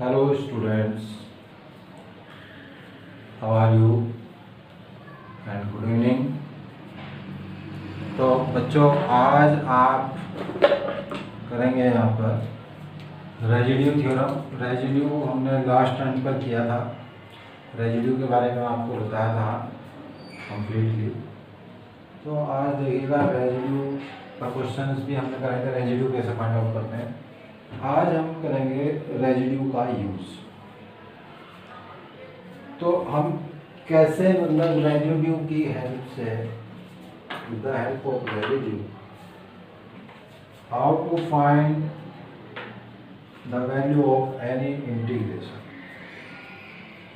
Hello students, how are you and good evening। तो बच्चों आज आप करेंगे यहाँ पर रेजिड्यू थ्योरम। रेजिड्यू हमने लास्ट टाइम पर किया था, रेजिड्यू के बारे में आपको बताया था कम्प्लीटली। तो आज देखिएगा रेजिड्यू का क्वेश्चंस भी हमने कराए थे, रेजिड्यू कैसे फाइंड आउट करते हैं। आज हम करेंगे रेजिड्यू का यूज़। तो हम कैसे मतलब रेजिड्यू की हेल्प से, with the help of residue, how to find the value of any integration,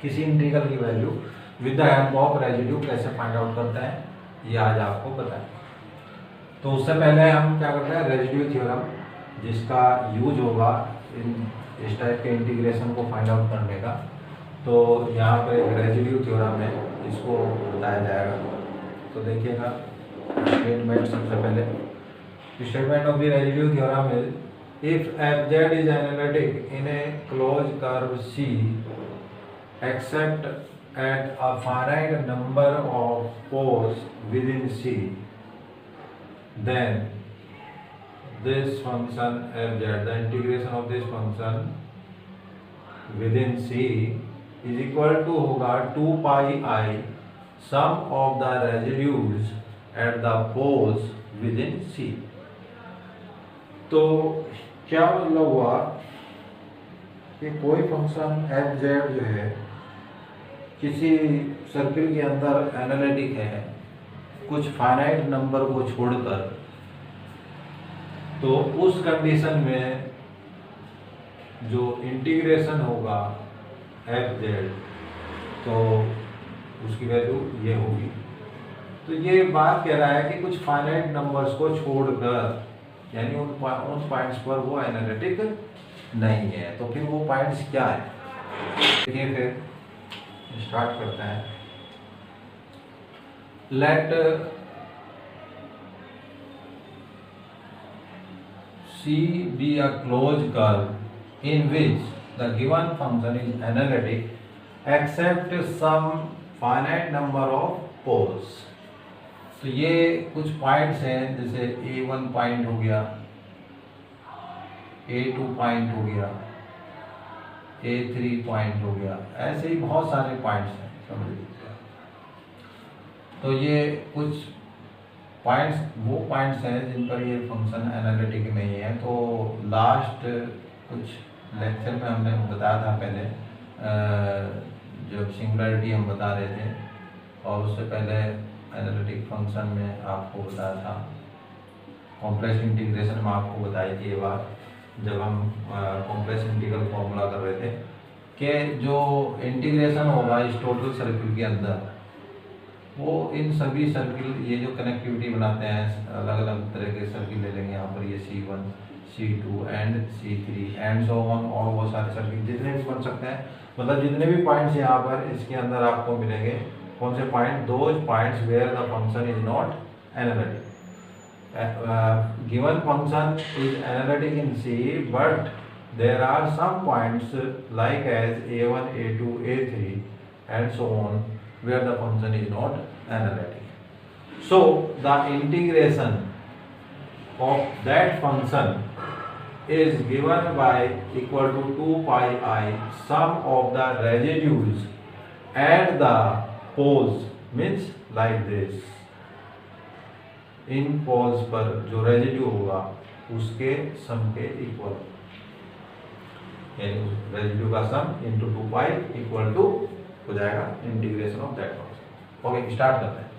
किसी इंटीग्रल की value with the help of residue कैसे फाइंड आउट करते हैं, ये आज आपको बताएं। तो उससे पहले हम क्या करते हैं, रेजिड्यू थ्योरम जिसका यूज होगा इस टाइप के इंटीग्रेशन को फाइंड आउट करने का। तो यहाँ पर एक रेजिड्यू थ्योरम है, इसको बताया जाएगा। तो देखिएगा स्टेटमेंट सबसे पहले, statement of the residue theorem is if f z is analytic in a close curve c except at a finite number of poles within C, then this function fz, the integration of this function within C is equal to होगा 2 pi I sum of the residues at the poles within C। तो क्या मतलब हुआ कि कोई function fz जो है किसी सर्किल के अंदर एनालिटिक है कुछ फाइनाइट नंबर को छोड़कर, तो उस कंडीशन में जो इंटीग्रेशन होगा एफ जेड, तो उसकी वैल्यू ये होगी। तो ये बात कह रहा है कि कुछ फाइनाइट नंबर्स को छोड़कर, यानी उन पॉइंट्स पर वो एनालिटिक नहीं है। तो फिर वो पॉइंट्स क्या है, देखिए फिर स्टार्ट करते हैं। Let C be a closed curve in which the given function is analytic except some finite number of poles। तो ये कुछ पॉइंट्स हैं, जैसे A1 पॉइंट हो गया, A2 पॉइंट हो गया, A3 पॉइंट हो गया, ऐसे ही बहुत सारे पॉइंट्स हैं, समझ लीजिए। तो ये कुछ पॉइंट्स वो पॉइंट्स हैं जिन पर ये फंक्शन एनालिटिक नहीं है। तो लास्ट कुछ लेक्चर में हमने बताया था पहले, जब सिंगुलरिटी हम बता रहे थे, और उससे पहले एनालिटिक फंक्शन में आपको बताया था, कॉम्प्लेक्स इंटीग्रेशन में आपको बताई थी ये बात, जब हम कॉम्प्लेक्स इंटीग्रल फॉर्मूला कर रहे थे, कि जो इंटीग्रेशन होगा इस टोटल सर्किल के अंदर, वो इन सभी सर्किल, ये जो कनेक्टिविटी बनाते हैं, अलग अलग तरह के सर्किल ले लेंगे यहाँ पर, ये C1, C2 and C3 and so on, और वो सारे सर्किल जितने भी बन सकते हैं, मतलब जितने भी पॉइंट्स यहाँ पर इसके अंदर आपको मिलेंगे, कौन से point, those points where the function is not analytic. given function is analytic in C, but there are some points like as A1, A2, A3 and so on where the function is not analytic. So the integration of that function is given by equal to 2 pi I sum of the residues at the poles, means like this। इन poles पर जो residue होगा उसके सम के equal, यानी residue का सम into 2 pi equal to हो जाएगा integration of that function. Okay, start करते हैं।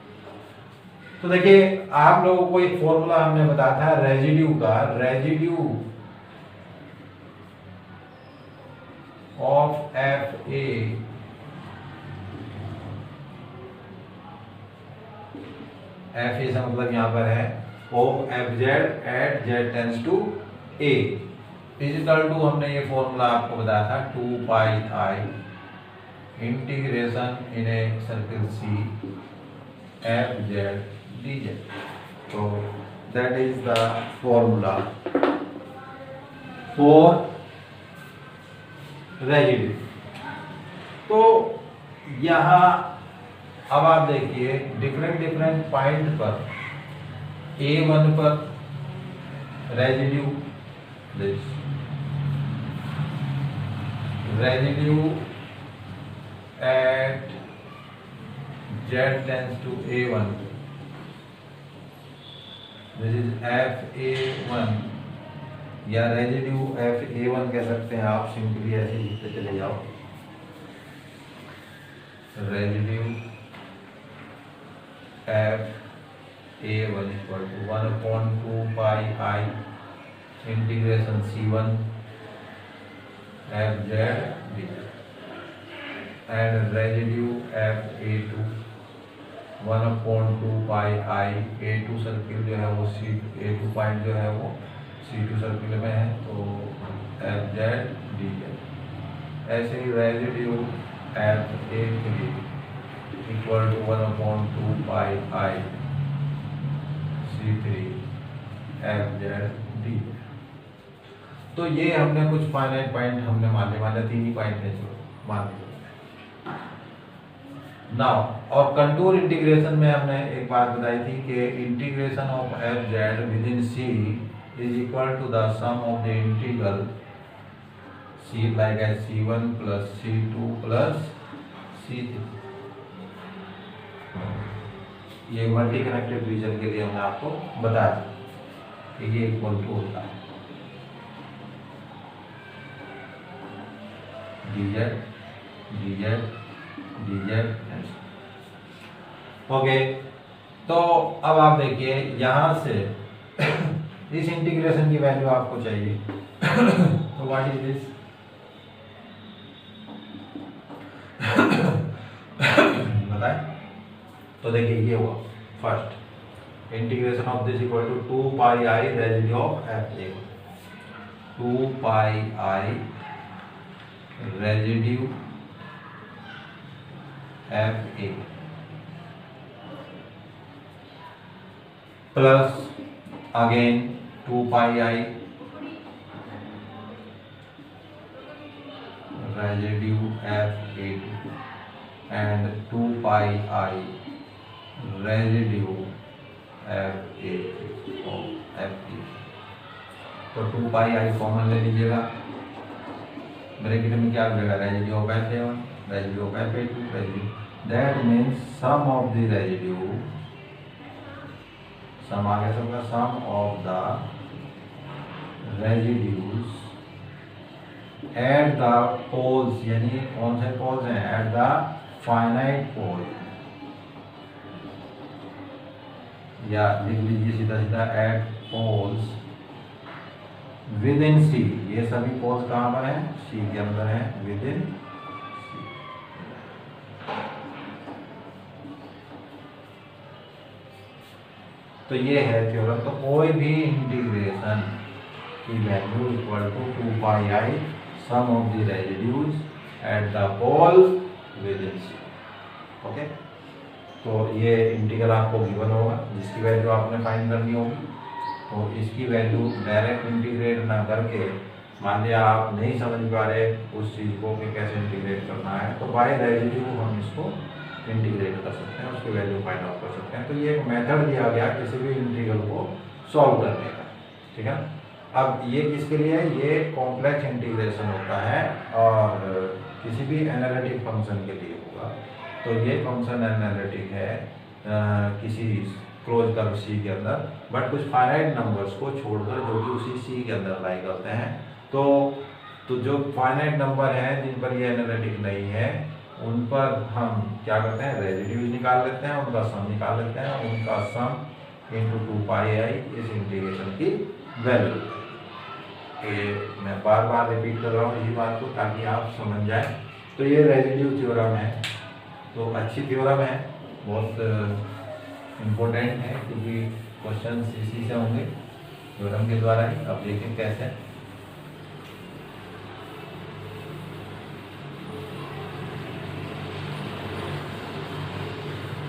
तो देखिए आप लोगों को एक फॉर्मूला हमने बताया था रेजिड्यू का, residue of F A F A से मतलब यहाँ पर है of F Z at Z tends to A equal to, हमने ये फॉर्मूला आपको बताया था 2 pi I integration in a circle C F Z D Z. तो that is the formula for residue. तो यहाँ अब आप देखिए डिफरेंट पॉइंट पर A1 पर residue, this residue at Z tends to A1, this is FA1 या residue FA1 कह सकते हैं आप, सिंपली ऐसे लिखते चले जाओ, residue FA1 equal to 1/2 pi I integration C1 FZ dz and residue FA2 1/2 pi I, A2 circle जो है वो A2 पॉइंट जो है वो C2 सर्किल में है, तो FZ dz। ऐसे ही residue FA3 equal to 1/2 pi I C3 FZ dz। तो ये हमने कुछ फाइनाइट पॉइंट हमने मान लिया, 3 ही पॉइंट है जो मान लिया। नाउ और कंटूर इंटीग्रेशन में हमने एक बात बताई थी कि integration of FZ within C is equal to the sum of the integral C like as C1 plus C2 plus C3। ये मल्टी कनेक्टेड रीजन के लिए हमने आपको बताया कि ये इक्वल टू होता है dz dz dz। ओके, तो अब आप देखिए यहां से इस इंटीग्रेशन की वैल्यू आपको चाहिए तो व्हाट इज दिस, बताए। तो देखिए ये हुआ first integration of this equal to 2 pi I residue of FA, 2 pi I residue FA plus again 2 pi I residue FA2 and 2 pi I residue FA। तो 2 पाई I कॉमन ले लीजिएगा, bracket में क्या हो जाएगा, residue of FA1 residue of FA2 residue, that means sum of the residue, sum आ गया सबका, sum of the residues at the poles, यानी कौन से पोल्स हैं, एट द फाइनाइट पोल, या लिख लीजिए सीधा सीधा at poles within C। ये सभी पोल्स कहाँ पर हैं, C के अंदर हैं, विद इन C। तो ये है थ्योरम। तो कोई भी इंटीग्रेशन की value equal to 2 pi I sum of the residues at the pole within C। Okay, तो ये इंटीग्रल आपको गिवन होगा जिसकी वैल्यू आपने फाइंड करनी होगी। तो इसकी वैल्यू डायरेक्ट इंटीग्रेट ना करके, मान लिया आप नहीं समझ पा रहे उस चीज़ को कि कैसे इंटीग्रेट करना है, तो बाय रेजिड्यू हम इसको इंटीग्रेट कर सकते हैं, उसकी वैल्यू फाइंड आउट कर सकते हैं। तो ये एक मेथड दिया गया किसी भी इंटीग्रल को सॉल्व करने का, ठीक है। अब ये किसके लिए है, ये कॉम्प्लेक्स इंटीग्रेशन होता है और किसी भी एनालिटिक फंक्शन के लिए होगा। तो ये फंक्शन एनालिटिक है किसी क्लोज कर्व C के अंदर, बट कुछ फाइनाइट नंबर्स को छोड़कर जो कि उसी C के अंदर लाई करते हैं। तो जो फाइनाइट नंबर हैं जिन पर ये एनालिटिक नहीं है, उन पर हम क्या करते हैं, रेजिड्यूज निकाल लेते हैं, उनका सम निकाल लेते हैं, उनका सम इंटू 2 पाई I इस इंटीग्रेशन की वैल्यू। ये मैं बार बार रिपीट कर रहा हूँ इसी बात को ताकि आप समझ जाए। तो ये रेजिड्यू थ्योरम है, तो अच्छी थ्योरम है, बहुत इम्पोर्टेंट है क्योंकि क्वेश्चन इसी से होंगे थ्योरम के द्वारा ही। अब देखें कैसे।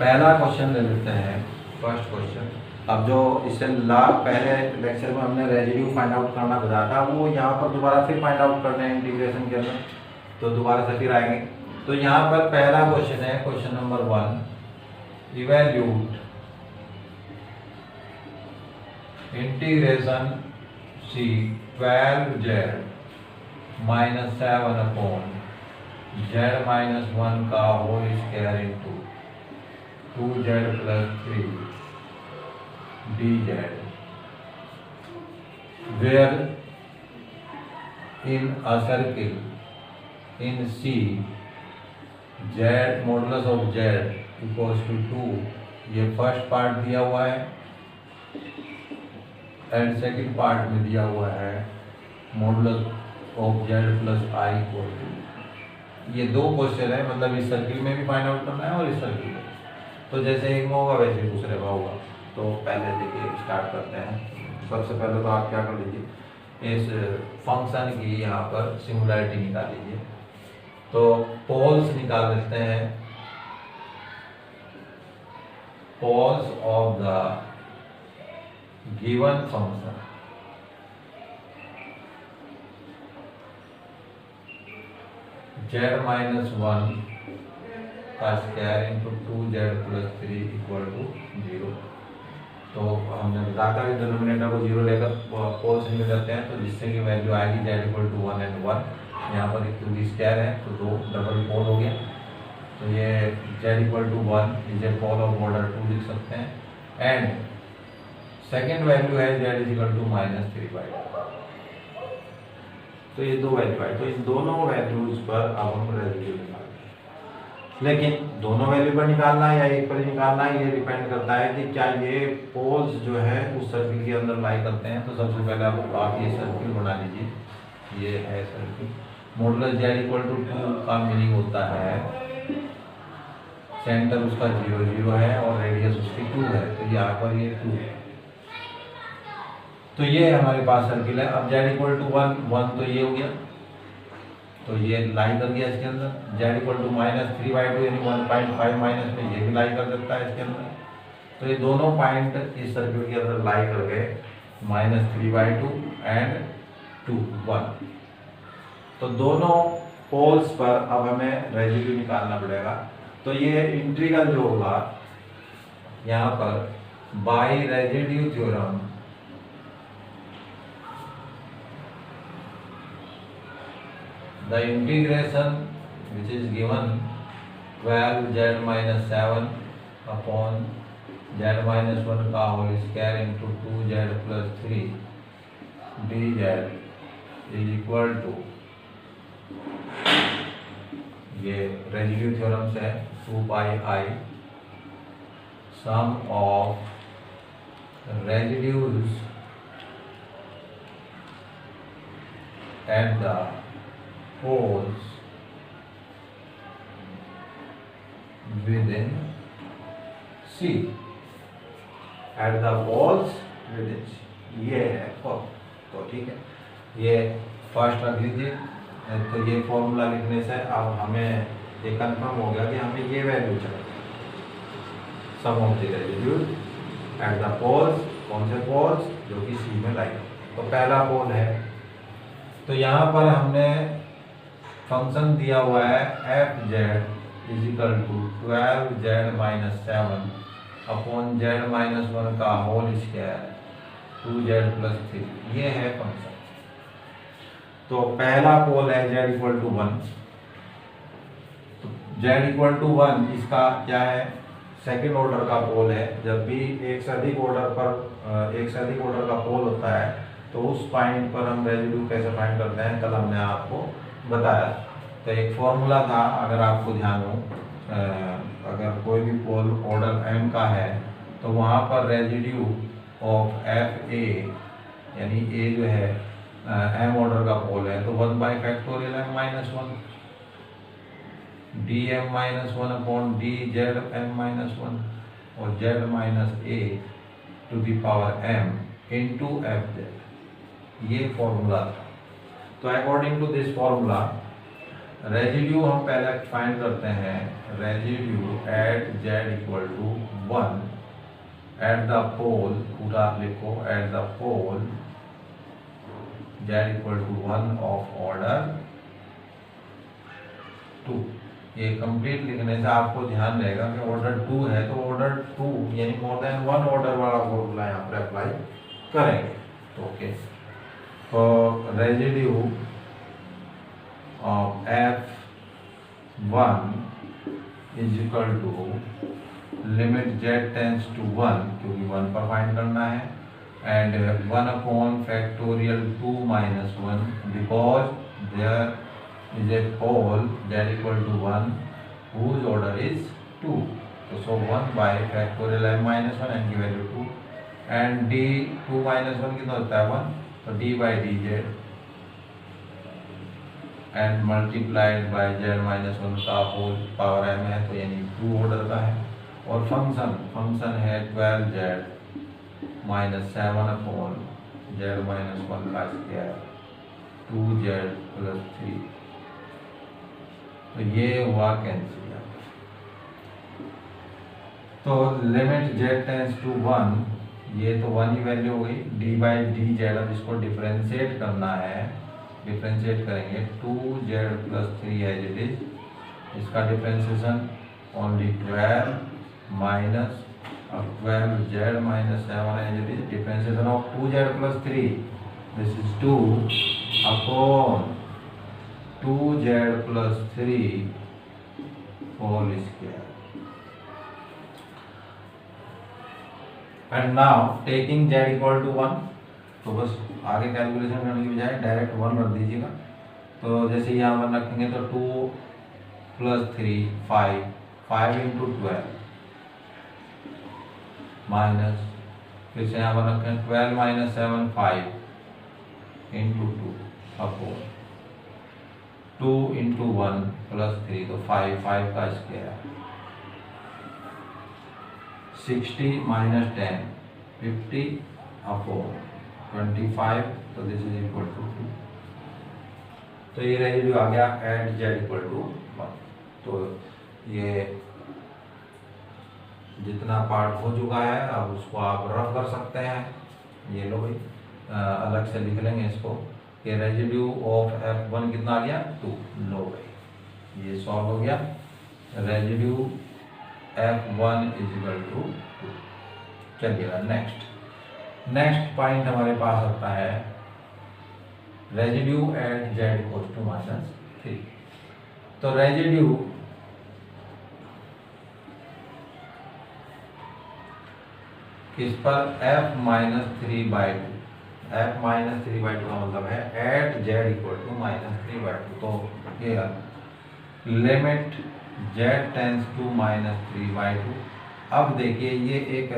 पहला क्वेश्चन ले लेते हैं, फर्स्ट क्वेश्चन। अब जो इससे पहले लेक्चर में हमने रेजिड्यू फाइंड आउट करना बताया था, वो यहाँ पर दोबारा फिर फाइंड आउट करना है इंटीग्रेशन के अंदर। तो दोबारा से फिर आएंगे। तो यहाँ पर पहला क्वेश्चन है, question number 1, evaluate integration c 12z minus 7 upon z minus 1 का whole square into 2z plus 3 dz where in a circle in C z modulus of z equals to 2, ये फर्स्ट पार्ट दिया हुआ है and second part में दिया हुआ है modulus of z plus i equal to. ये दो क्वेश्चन है, मतलब इस सर्किल में भी फाइंड आउट करना है और इस सर्किल में। तो जैसे एक में होगा वैसे दूसरे में होगा। तो पहले देखिए स्टार्ट करते हैं। सबसे पहले तो आप क्या कर लीजिए, इस फंक्शन की यहाँ पर सिंगुलैरिटी निकाल लीजिए। तो पोल्स निकाल लेते हैं, poles of the given function z minus 1 का square into 2z plus 3 equal to 0। तो हमने बताया कि डिनोमिनेटर को 0 लेकर पोल्स निकल जाते हैं, तो जिससे कि वैल्यू आएगी z इक्वल टू 1 एंड 1। यहाँ पर एक 2d स्क्वायर है तो 2 डबल पोल हो गया। तो ये z equal to 1 is a pole of order 2 लिख सकते हैं। एंड सेकेंड वैल्यू है z is equal to minus 3/2। तो ये दो वैल्यू है, तो इन दोनों वैल्यूज पर अब हम रेसिड्यू निकालेंगे। लेकिन दोनों वैल्यू पर निकालना है या एक पर निकालना है, ये डिपेंड करता है कि क्या ये पोल्स जो है उस सर्किल के अंदर लाई करते हैं। तो सबसे पहले आप ये सर्किल बना लीजिए, ये है circle. Modulus z equal to 2 का मीनिंग होता है सेंटर उसका 0 0 है और रेडियस उसकी 2 है, तो यहाँ पर ये 2 है। तो ये हमारे पास सर्किल है। अब z इक्वल टू 1 1 तो ये हो गया, तो ये लाई कर दिया इसके अंदर। z इक्वल टू माइनस 3/2 यानी 1.5 माइनस में ये भी लाई कर सकता है इसके अंदर। तो ये दोनों पॉइंट इस सर्किल के अंदर लाई कर गए माइनस 3/2 एंड 2 1। तो दोनों पोल्स पर अब हमें रेसिड्यू निकालना पड़ेगा। तो ये इंटीग्रल जो होगा यहाँ पर by residue theorem, the integration which is given 12z minus 7 upon z minus 1 का whole square into 2z plus 3 dz is equal to, ये रेसिड्यू थ्योरम से 2πi sum of residues at the poles within C, at the poles within C, ये है form. तो ठीक है, ये first रख लीजिए। तो ये फॉर्मूला लिखने से अब हमें ये कंफर्म हो गया कि हमें ये वैल्यू चाहिए, sum of the residues at the poles. कौन से पोल्स? जो कि C में लाई। तो पहला पोल है, तो यहाँ पर हमने फंक्शन दिया हुआ है f z is equal to 12z minus 7 upon z minus 1 का होल स्क्वायर 2z प्लस 3, ये है फंक्शन। तो पहला पोल है z इक्वल टू 1। तो z इक्वल टू 1 इसका क्या है? सेकेंड ऑर्डर का पोल है। जब भी एक से अधिक ऑर्डर का पोल होता है तो उस पॉइंट पर हम रेसिड्यू कैसे फाइंड करते हैं, कल हमने आपको बताया। तो एक फॉर्मूला था, अगर आपको ध्यान हो, अगर कोई भी पोल ऑर्डर m का है तो वहाँ पर रेसिड्यू ऑफ एफ ए, यानी ए जो है m ऑर्डर का पोल है, तो 1/फैक्टोरियल m minus 1 D M minus 1 upon D Z m minus 1 और z minus a to the power m into F Z, ये फॉर्मूला था। तो according to this formula residue हम पहले फाइंड करते हैं। Residue at z equal to 1 at the pole, पूरा लिखो, at the pole z equal to 1 of order ये कंप्लीट लिखने से आपको ध्यान रहेगा कि ऑर्डर 2 है तो ऑर्डर 2 यानी मोर देन वन ऑर्डर वाला फॉर्मूला यहाँ पर अप्लाई करेंगे। तो ओके, तो residue of F1 is equal to limit z tends to 1, क्योंकि 1 पर फाइंड करना है, and 1 upon factorial 2 minus 1 because there is a whole z equal to 1 whose order is 2. So 1 by factorial m minus 1 n की value 2 and d 2 minus 1 कितना होता है 1, तो d by dz and multiplied by z minus 1 का whole power m है, तो यानी 2 order का है। और फंक्शन है 12z minus 7 upon z minus 1 का स्क्वायर 2z प्लस 3, तो ये हुआ कैंसिल। तो लिमिट z टेंस टू 1, ये तो 1 ही वैल्यू हो गई, d बाई डी जेड। अब इसको डिफरेंशिएट करना है, डिफरेंशिएट करेंगे 2z plus 3 as it is, इसका differentiation only 12 minus 12z minus 7 as it is, differentiation of 2z plus 3 this is 2 upon 2z plus 3 whole square. And now taking z equal to 1, तो बस आगे calculation करने की बजाय direct 1 रख दीजिएगा। तो जैसे यहाँ 1 रखेंगे तो 2 प्लस 3 5 इंटू 12 माइनस, फिर से यहाँ 1 रखेंगे 12 minus 7 5 into 2 upon 2 into 1 plus 3, तो 5 का स्क्वायर 60 माइनस 10 50 अपॉन 25, तो दिस इज इक्वल टू 2। तो ये रेजिड्यू आ गया एट z इक्वल टू 1। तो ये जितना पार्ट हो चुका है अब उसको आप रफ कर सकते हैं। ये लो भाई, अलग से लिख लेंगे इसको कि रेजिड्यू ऑफ F1 कितना आ गया 2। लो भाई ये सॉल्व हो गया, residue F1 is equal to 2। चलिएगा नेक्स्ट पॉइंट हमारे पास आता है residue at z equal to minus 3। तो रेजिड्यू किस पर f minus 3 by 2, f minus 3 by 2 का मतलब है at z equal to minus 3 by 2। तो ये limit z tends to minus 3 by 2। अब देखिए ये एक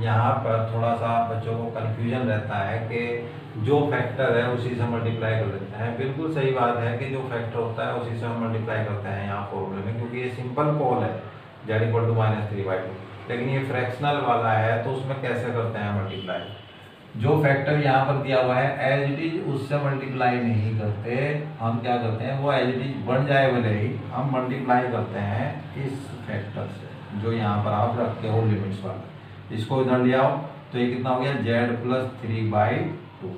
यहाँ पर थोड़ा सा बच्चों को कन्फ्यूजन रहता है कि जो फैक्टर है उसी से मल्टीप्लाई कर देते हैं। बिल्कुल सही बात है कि जो फैक्टर होता है उसी से हम मल्टीप्लाई करते हैं यहाँ फॉर्मूले में, क्योंकि ये सिंपल पोल है z equal to minus 3 by 2। लेकिन ये फ्रैक्शनल वाला है तो उसमें कैसे करते हैं मल्टीप्लाई। जो फैक्टर यहाँ पर दिया हुआ है एज इट इज उससे मल्टीप्लाई नहीं करते, हम क्या करते हैं वो एज इट इज बन जाए भले ही, हम मल्टीप्लाई करते हैं इस फैक्टर से जो यहाँ पर आप रखते हो लिमिट्स वाला। इसको इधर ले आओ तो ये कितना हो गया z प्लस 3 बाई 2।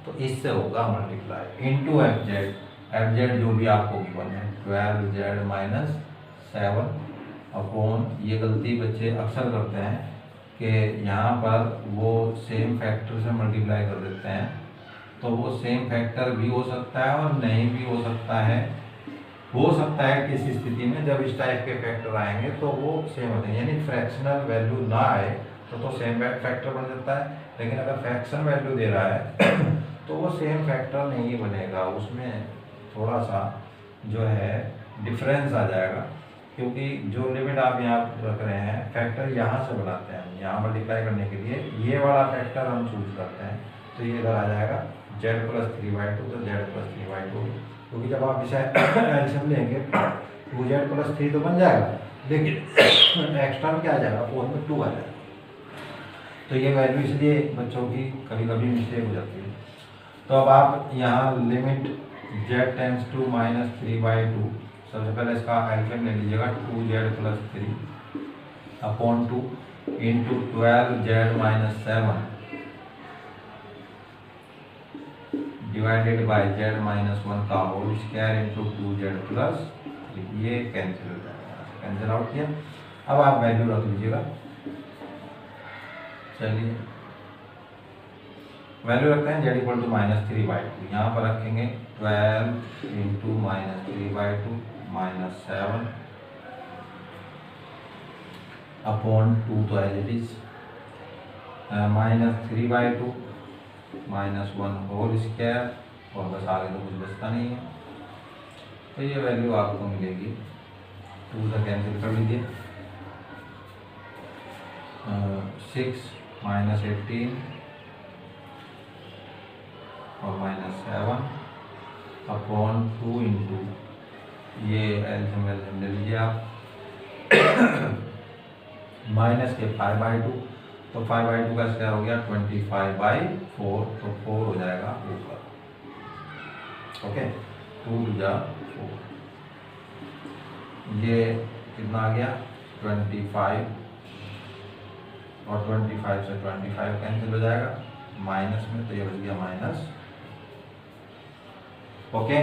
तो इससे होगा मल्टीप्लाई इनटू एफ जेड जो भी आपको गिवन है 12z माइनस 7 अपॉन, ये गलती बच्चे अक्सर करते हैं कि यहाँ पर वो सेम फैक्टर से मल्टीप्लाई कर देते हैं। तो वो सेम फैक्टर भी हो सकता है और नहीं भी हो सकता है। हो सकता है किसी स्थिति में जब इस टाइप के फैक्टर आएंगे तो वो सेम होते हैं, यानी फ्रैक्शनल वैल्यू ना आए तो सेम फैक्टर बन जाता है। लेकिन अगर फ्रैक्शन वैल्यू दे रहा है तो वो सेम फैक्टर नहीं बनेगा, उसमें थोड़ा सा जो है डिफरेंस आ जाएगा। क्योंकि जो लिमिट आप यहाँ रख रहे हैं फैक्टर यहाँ से बनाते हैं, यहाँ मल्टीप्लाई करने के लिए ये वाला फैक्टर हम चूज करते हैं। तो ये इधर आ जाएगा z प्लस 3 बाई 2, तो z प्लस 3 बाई 2, क्योंकि जब आप इसे एल्शियम लेंगे 2z प्लस 3 तो बन जाएगा, लेकिन एक्स्ट्रा में क्या आ जाएगा 4 में 2 आ जाएगा। तो ये वैल्यू इसलिए बच्चों की कभी कभी मिस्टेक हो जाती है। तो अब आप यहाँ limit z tends to minus 3 by 2, सबसे पहले इसका एल्शियम ले लीजिएगा 2z plus 3 upon 2 into 12z minus 7 divided by Z minus one का whole square into 2z plus, ये कैंसिल हो जाएगा, कैंसिल आउट किया। अब आप वैल्यू रख लीजिएगा। चलिए वैल्यू रखते हैं, जेड इक्वल टू -3/2, यहाँ पर रखेंगे 12 इंटू -3/2 -7 अपॉन 2, तो as it is -3/2 -1 whole square, और बस आगे तो कुछ बचता नहीं है, तो ये वैल्यू आपको मिलेगी 2 से कैंसिल कर लीजिए, 6 -18 और -7 अपॉन 2 इंटू, ये एल्सियम ले लीजिए आप, माइनस के 5/2, तो 5/2 का स्क्वायर हो गया 25/4, तो 4 हो जाएगा ऊपर। ओके, 2 टू जा 4, ये कितना आ गया 25, और 25 से 25 कैंसिल हो जाएगा माइनस में, तो ये बच गया माइनस। ओके,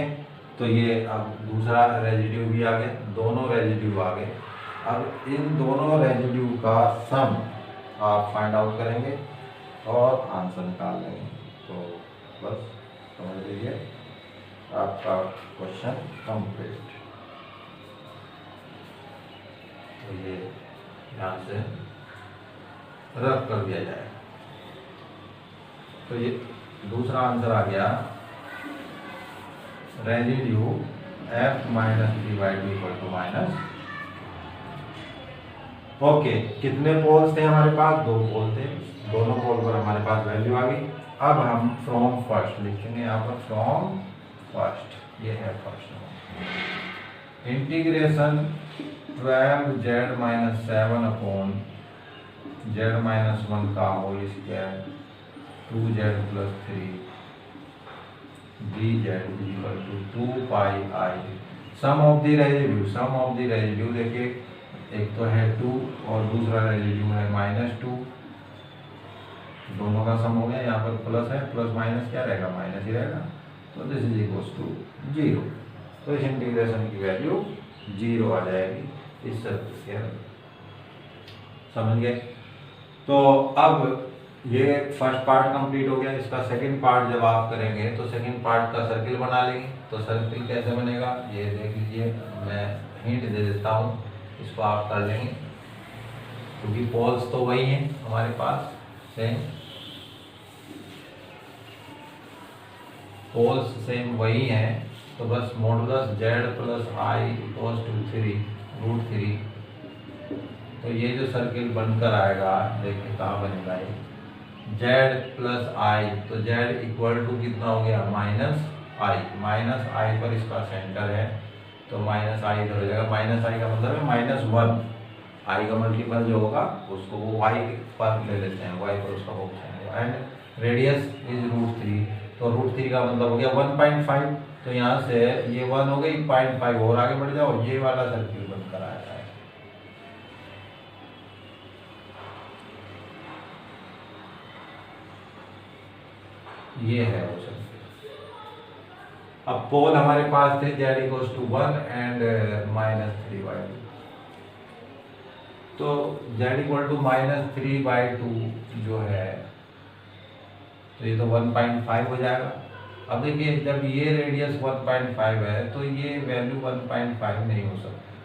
तो ये अब दूसरा रेजिड्यू भी आ गया, दोनों रेजिड्यू आ गए। अब इन दोनों रेजिड्यू का सम आप फाइंड आउट करेंगे और आंसर निकाल लेंगे, तो बस समझ लीजिए आपका क्वेश्चन कंप्लीट। तो ये ध्यान से रख कर दिया जाए। तो ये दूसरा आंसर आ गया, residue f minus 3/2 equal to minus. Okay, कितने पोल्स थे हमारे पास? 2 पोल थे, दोनों पोल पर हमारे पास वैल्यू आ गई। अब हम फ्रॉम फर्स्ट लिखेंगे यहाँ पर, फ्रॉम फर्स्ट, ये है first integration 12z minus 7 upon z minus 1 का whole square 2z plus 3 dz equal to 2 pi i. Sum of the residue, sum of the residue देखिए, एक तो है 2 और दूसरा रेजिड्यू है -2, दोनों का सम हो गया। यहाँ पर प्लस है, प्लस माइनस क्या रहेगा, माइनस ही रहेगा, तो दिस इज इक्वल्स टू 0। तो इस इंटीग्रेशन की वैल्यू 0 आ जाएगी इस सर्कल के अंदर, समझ गए? तो अब ये फर्स्ट पार्ट कंप्लीट हो गया। इसका सेकंड पार्ट जब आप करेंगे तो सेकंड पार्ट का सर्किल बना लेंगे। तो सर्किल कैसे बनेगा, ये देख लीजिए, मैं हिंट दे देता हूँ, इसको आप कर लेंगे, क्योंकि पोल्स तो वही हैं हमारे पास, सेम पोल्स सेम वही हैं। तो बस modulus z plus i equals to 3√3। तो ये जो सर्किल बनकर आएगा, देखिए कहाँ बनेगा ये, z प्लस आई, तो z इक्वल टू कितना हो गया, -i, -i पर इसका सेंटर है, तो -i इधर हो जाएगा। -i का मतलब है -1, i का मल्टीपल जो होगा उसको वो y पर ले लेते हैं, y पर उसका ऑप्शन है, एंड रेडियस इज √3, तो √3 का मतलब हो गया 1.5। तो यहाँ से ये 1 हो गई, 0.5 और आगे बढ़ जाओ, ये वाला सर्किल बनकर आ जाए। ये है वो सर्किल। अब पोल हमारे पास थे z इक्वल्स टू 1 एंड -3/2। तो z इक्वल टू -3/2 जो है, तो ये तो 1.5 हो जाएगा। अब देखिए, जब ये रेडियस 1.5 है तो ये वैल्यू 1.5 नहीं हो सकती,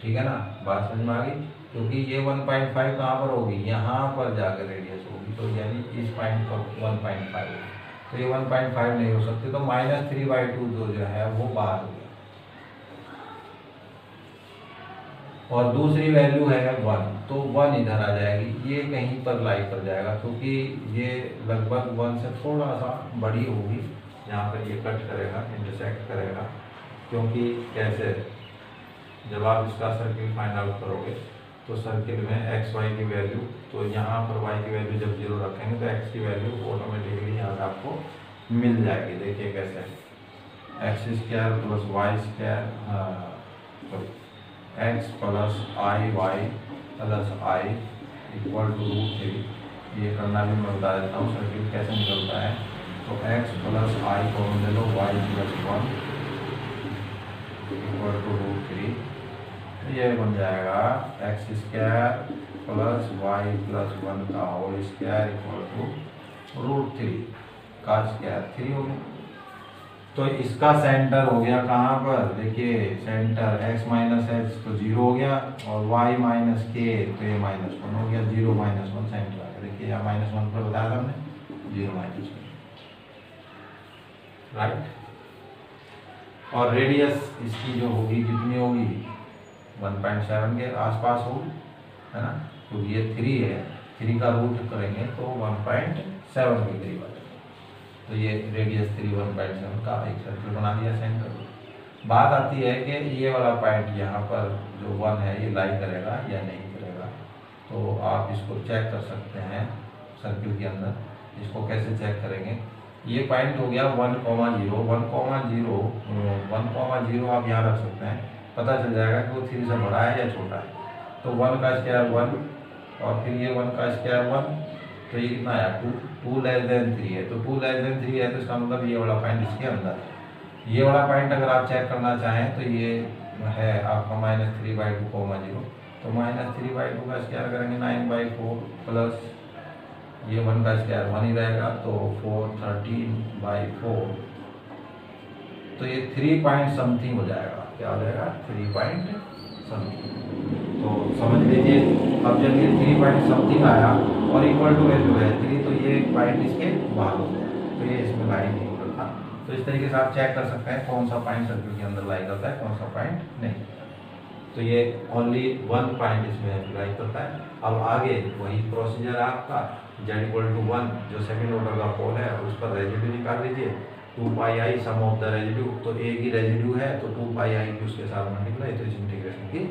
ठीक है ना, बात समझ में आ गई? क्योंकि ये 1.5 कहाँ पर होगी, यहाँ पर जाकर रेडियस होगी, तो यानी इस पॉइंट पर 1.5 होगी, तो ये 1.5 नहीं हो सकती। तो -3/2 जो है वो बाहर हो गया। और दूसरी वैल्यू है 1, तो 1 इधर आ जाएगी, ये कहीं पर लाई कर जाएगा, क्योंकि ये लगभग 1 से थोड़ा सा बड़ी होगी, यहाँ पर ये कट करेगा, इंटरसेक्ट करेगा। क्योंकि कैसे, जब आप इसका सर्किल फाइंड आउट करोगे तो सर्किल में x y की वैल्यू, तो यहाँ पर y की वैल्यू जब 0 रखेंगे तो x की वैल्यू ऑटोमेटिकली यहाँ से आपको मिल जाएगी। देखिए कैसे, x² plus y² x plus i y plus i equal to √3। ये करना भी मैं बता देता हूँ सर्किट कैसे निकलता है। तो x प्लस आई कॉमन ले लो, y प्लस 1 इक्वल टू √3, ये बन जाएगा x square plus y plus 1 का होल स्क्वायर इक्वल टू √3 का स्क्वायर 3 हो गया। तो इसका सेंटर हो गया कहाँ पर, देखिए सेंटर x माइनस एच तो 0 हो गया और y माइनस के तो ये -1 हो गया, 0 -1 सेंटर आ गया। देखिए यहाँ -1 पर बताया था हमने, 0 -1, राइट। और रेडियस इसकी जो होगी कितनी होगी, 1.7 के आसपास होगी, है ना, क्योंकि ये 3 है, 3 का रूट करेंगे तो 1.7 के करीब आ जाएगा। तो ये रेडियस 3 1.7 का एक सर्कल बना दिया सेंटर। बात आती है कि ये वाला पॉइंट यहाँ पर जो 1 है ये लाई करेगा या नहीं करेगा, तो आप इसको चेक कर सकते हैं सर्कल के अंदर। इसको कैसे चेक करेंगे, ये पॉइंट हो गया 1,0, 1,0 आप यहाँ रख सकते हैं, पता चल जाएगा कि वो 3 से बड़ा है या छोटा है। तो 1 का स्क्वायर 1 और फिर ये 1 का स्क्वायर 1, तो ये कितना आया 2 लेस देन 3 है। तो 2 लेस देन 3 है तो इसका मतलब ये वाला पॉइंट इसके अंदर है। ये वाला पॉइंट अगर आप चेक करना चाहें तो ये है आपका -3/2, 0, तो -3/2 का स्क्वायर करेंगे 9/4 प्लस ये 1 का स्क्वायर 1 ही रहेगा, तो 413/4, तो ये 3 पॉइंट समथिंग हो जाएगा। क्या हो जाएगा, 3 पॉइंट समथिंग। तो समझ लीजिए अब जब ये 3 पॉइंट समथिंग आया और इक्वल टू वैल्यू है 3, तो ये पॉइंट इसके बाहर हो गया, तो ये इसमें लाई नहीं करता। तो इस तरीके से आप चेक कर सकते हैं कौन सा पॉइंट सर्कल के अंदर लाई करता है, कौन सा पॉइंट नहीं। तो ये ओनली 1 पॉइंट इसमें लाई करता है। अब आगे वही प्रोसीजर आपका, z=1 जो सेकंड ऑर्डर का पोल है उस पर रेजिड्यू निकाल लीजिए, 2πi sum of the residue, तो एक ही रेजिड्यू है तो 2πi की उसके साथ मल्टीप्लाई, तो इस इंटीग्रेशन की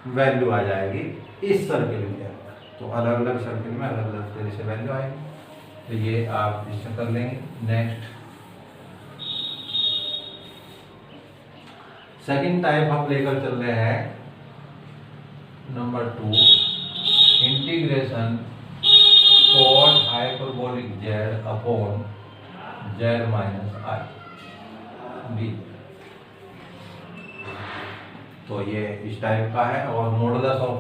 वैल्यू आ जाएगी इस सर्किल के अंदर। तो अलग अलग सर्किल में अलग अलग तरीके से वैल्यू आएगी, तो ये आप इससे कर लेंगे। नेक्स्ट सेकंड टाइप हम लेकर चल रहे हैं number 2, integration cot hyperbolic z upon z minus i d. तो ये इस टाइप का है और modulus of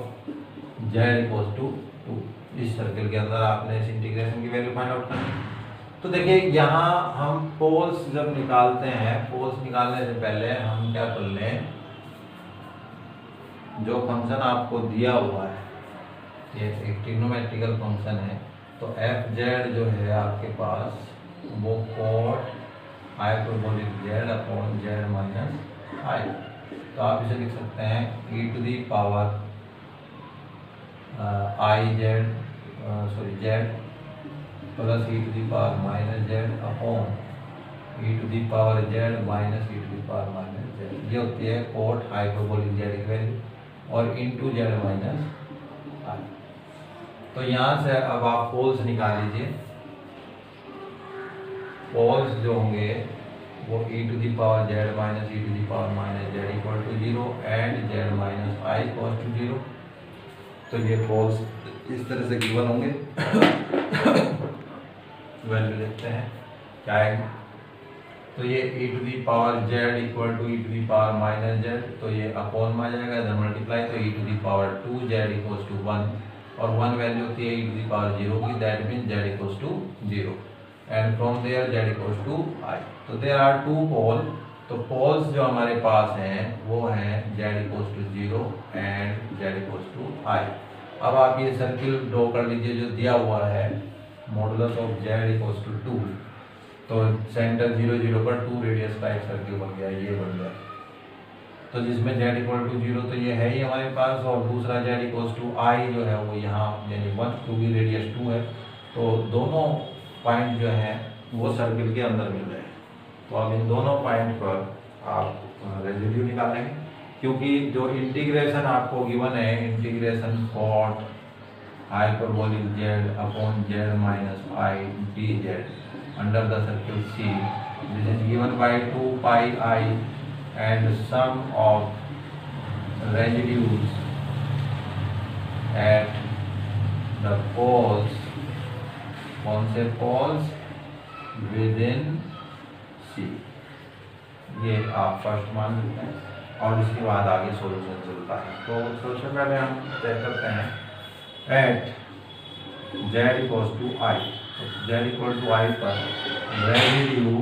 z equals to 2। इस सर्कल के अंदर आपने इस इंटीग्रेशन की वैल्यू फाइंड आउट करनी। तो देखिए यहाँ हम पोल्स जब निकालते हैं, पोल्स निकालने से पहले हम क्या कर लें, जो फंक्शन आपको दिया हुआ है ये एक ट्रिग्नोमेट्रिकल फंक्शन है, तो fz जो है आपके पास वो cot hyperbolic z upon z minus I. तो आप इसे लिख सकते हैं e to the power z plus e to the power minus z upon e to the power z minus e to the power minus z। ये होती है cot hyperbolic z की वैल्यू और इनटू z माइनस आई। तो यहाँ से अब आप पोल्स निकाल लीजिए। पोल्स जो होंगे वो e to the power z minus e to the power minus z equal to 0 and z minus i equal to 0। तो ये पोल्स इस तरह से गिवन होंगे। वैल्यू देखते हैं क्या है। तो ये e to the power z equal to e to the power minus z, तो ये अपॉन में आ जाएगा, इधर मल्टीप्लाई, तो e to the power 2z equals to 1 और 1 वैल्यू होती है e टू दी पावर 0 की, that mean z equals to 0 and from there z equals to i। तो देयर आर 2 पोल। तो पोल्स जो हमारे पास हैं वो हैं z equals to 0 and z equals to i। अब आप ये सर्किल ड्रॉ कर लीजिए जो दिया हुआ है, modulus of z equals to 2, तो सेंटर 0 0 पर 2 रेडियस का एक सर्किल बन गया, ये बन गया। तो जिसमें z इक्वल टू 0 तो ये है ही हमारे पास, और दूसरा z इक्वल्स टू i जो है वो यहाँ यानी 1 क्योंकि रेडियस 2 है, तो दोनों पॉइंट जो हैं वो सर्किल के अंदर मिल रहे हैं। तो अब इन दोनों पॉइंट पर आप रेजिड्यू निकालेंगे, क्योंकि जो इंटीग्रेशन आपको गिवन है, integration cot hyperbolic z upon z minus I dz under the circle C, this is given by 2 pi I and sum of residues at the poles, कौन से poles, विद इन सी, ये आप first मान लेते हैं और इसके बाद आगे सॉल्यूशन चलता है। तो सॉल्यूशन पहले हम चेक करते हैं। At z equals to I, z equal to I पर residue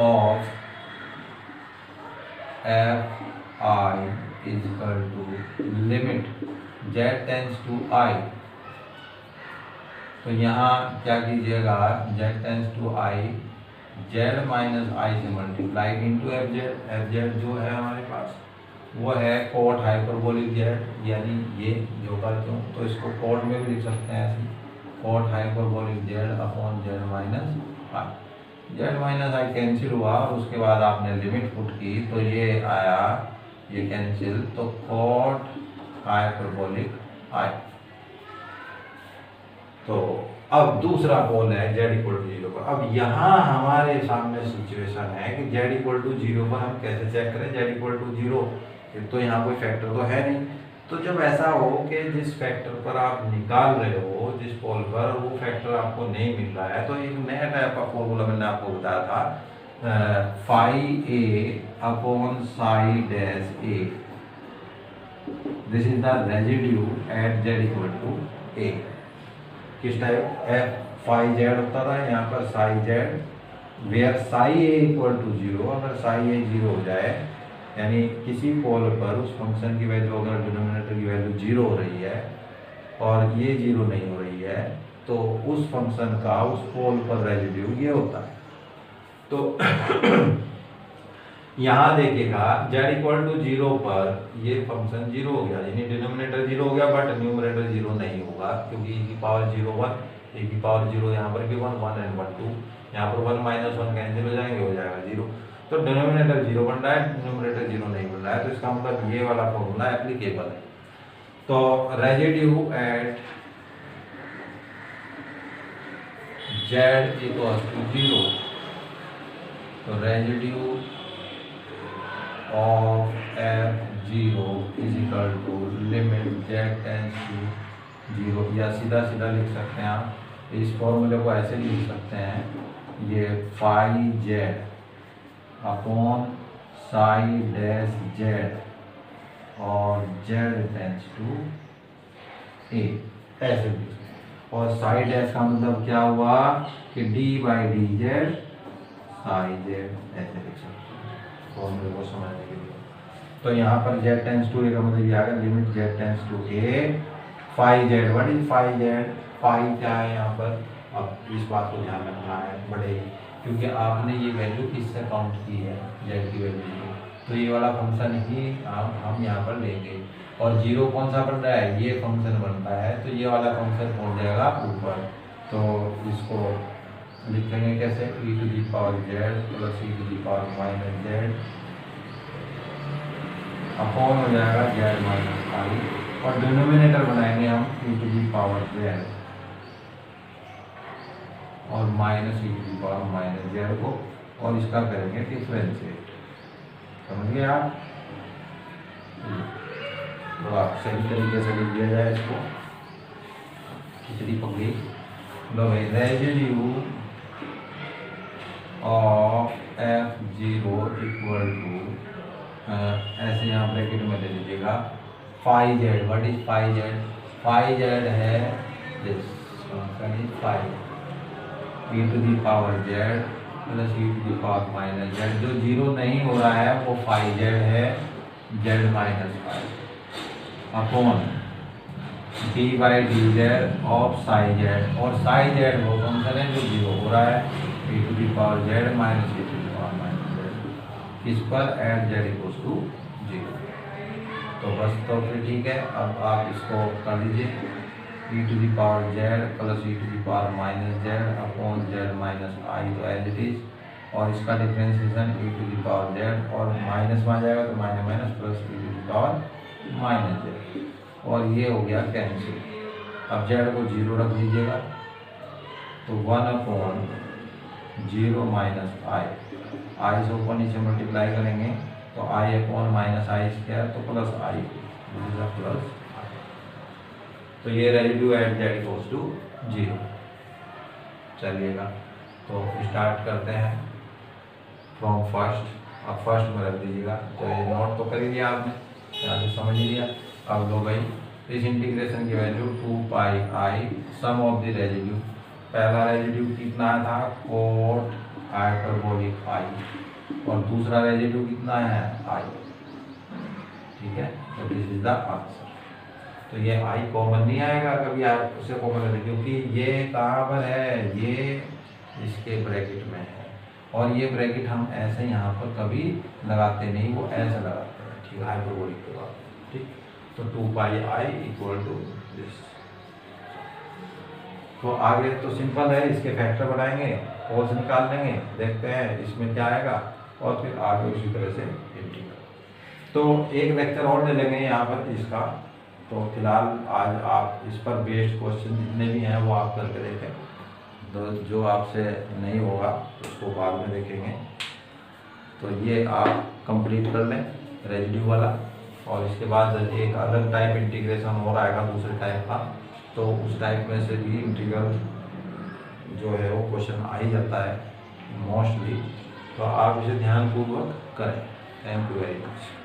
of F I is equal to limit z tends to I. तो यहाँ क्या कीजिएगा, z tends to I z minus I से multiply into F Z. F Z जो है हमारे पास वो है कॉट हाइपरबोलिक जेड, यानी ये जो करते हो तो इसको कॉट में भी लिख सकते हैं ऐसे, cot hyperbolic Z upon Z minus I. Z minus I cancel हुआ और उसके बाद आपने लिमिट पुट की तो ये आया, ये कैंसिल, तो कॉट हाइपरबोलिक आई। तो अब दूसरा कॉल है z इक्वल टू 0 पर। अब यहाँ हमारे सामने सिचुएशन है कि z इक्वल टू 0 पर हम कैसे चेक करें z इक्वल टू 0, तो यहाँ कोई फैक्टर तो है नहीं। तो जब ऐसा हो कि जिस फैक्टर पर आप निकाल रहे हो, जिस कॉल पर वो फैक्टर आपको नहीं मिल रहा है, तो एक नया टाइप का फॉर्मूला मैंने आपको बताया था, phi A upon psi dash A, this is the residue at z equal to A. किस टाइप, एफ फाई जेड होता था, यहाँ पर psi Z, where psi A equal to 0। अगर साई ए 0 हो जाए, यानी किसी पोल पर उस फंक्शन की वैल्यू, अगर डिनोमिनेटर की वैल्यू 0 हो रही है और ये 0 नहीं हो रही है, तो उस फंक्शन का उस पोल पर रेजिड्यू ये होता है। तो यहाँ देखिएगा z इक्वल टू 0 पर ये फंक्शन 0 हो गया, यानी डिनोमिनेटर 0 हो गया, बट न्यूमरेटर 0 नहीं होगा, क्योंकि e की पावर 0 1, e की पावर 0 यहाँ पर भी 1 1 एंड 1 2, यहाँ पर 1 माइनस 1 कैंसिल हो जाएंगे, हो जाएगा 0। तो डिनोमिनेटर 0 बन रहा है, न्यूमरेटर 0 नहीं बन रहा है, तो इसका मतलब ये वाला फॉर्मूला एप्लीकेबल है। तो residue at z equal to 0, तो residue of f0 is equal to limit z tends to 0, या सीधा सीधा लिख सकते हैं आप, इस फॉर्मूले को ऐसे लिख सकते हैं, ये phi z upon psi dash z और z टेंस टू ए, ऐसे लिख सकते हैं। और साई डैश का मतलब क्या हुआ कि d by D Z Sai Z, ऐसे लिख सकते हैं फॉर्मूले को समझने के लिए। तो यहाँ पर z टेंस टू ए का मतलब ये आ गया, limit z tends to a phi Z. What is phi Z, phi क्या है यहाँ पर, अब इस बात को ध्यान रखना है बड़े, क्योंकि आपने ये वैल्यू किससे काउंट की है, z की वैल्यू को, तो ये वाला फंक्शन ही हम यहाँ पर लेंगे। और 0 कौन सा बन रहा है, ये फंक्शन बनता है, तो ये वाला फंक्शन पहुँच जाएगा ऊपर। तो इसको लिखेंगे कैसे, e to the power z plus e to the power minus z upon हो जाएगा z माइनस आई, और डिनोमिनेटर बनाएंगे हम e to the power z और minus e to the power minus z को, और इसका करेंगे डिफरेंशिएट। समझ गए आप, तो आप सही तरीके से लिख दिया जाए इसको, खिचड़ी पक गई। लो भाई, residue of f0 equal to, ऐसे यहाँ ब्रैकेट में ले लीजिएगा, phi Z. What is phi Z, phi Z है this function is phi e to the power Z plus e to the power minus Z. जो 0 नहीं हो रहा है वो फाई जेड है, Z minus phi upon D by D Z of psi Z, और psi Z वो function है जो 0 हो रहा है, e to the power z minus e to the power minus z, इस पर एट जेड इक्वल्स टू 0। तो बस, तो फिर ठीक है, अब आप इसको कर लीजिए, e to the power Z plus e to the power minus Z upon Z minus I, तो एज इट इज, और इसका differentiation e to the power Z, और माइनस में आ जाएगा तो minus minus plus e to the power minus Z, और ये हो गया कैंसिल। अब जेड को 0 रख दीजिएगा, तो 1 अपॉन 0 माइनस आई से ऊपर नीचे मल्टीप्लाई करेंगे तो i upon minus i square, तो प्लस आई, प्लस आई। तो ये residue at z equals to 0। चलिएगा, तो स्टार्ट करते हैं फ्रॉम फर्स्ट। अब फर्स्ट में रख दीजिएगा, तो ये नोट तो कर ही लिया आपने, यहाँ से समझ ही लिया। अब लो भाई, इस इंटीग्रेशन की value 2 pi i sum of the residue. पहला रेजिड्यू कितना था, कोट हाइपरबोलिक आई, और दूसरा रेजिड्यू कितना है, आई। ठीक है, तो दिस इज द आंसर। तो ये आई कॉमन नहीं आएगा कभी, आप उसे कॉमन करें, क्योंकि ये कहाँ पर है, ये इसके ब्रैकेट में है, और ये ब्रैकेट हम ऐसे यहाँ पर कभी लगाते नहीं, वो ऐसे लगाते हैं। ठीक है, हाइपरबोलिक के बाद। ठीक, तो 2 pi I equal to this. तो आगे तो सिंपल है, इसके फैक्टर बनाएंगे, पोल्स निकाल लेंगे, देखते हैं इसमें क्या आएगा, और फिर आगे उसी तरह से इंटीग्रल। तो एक लेक्चर और ले लेंगे यहाँ पर इसका। तो फिलहाल आज आप इस पर बेस्ड क्वेश्चन जितने भी हैं वो आप करके देखें, तो जो आपसे नहीं होगा उसको बाद में देखेंगे। तो ये आप कंप्लीट कर लें रेजिड्यू वाला, और इसके बाद एक अलग टाइप इंटीग्रेशन और आएगा दूसरे टाइप का, तो उस टाइप में से भी इंटीग्रल जो है वो क्वेश्चन आ ही जाता है मोस्टली। तो आप इसे ध्यानपूर्वक करें। Thank you very much.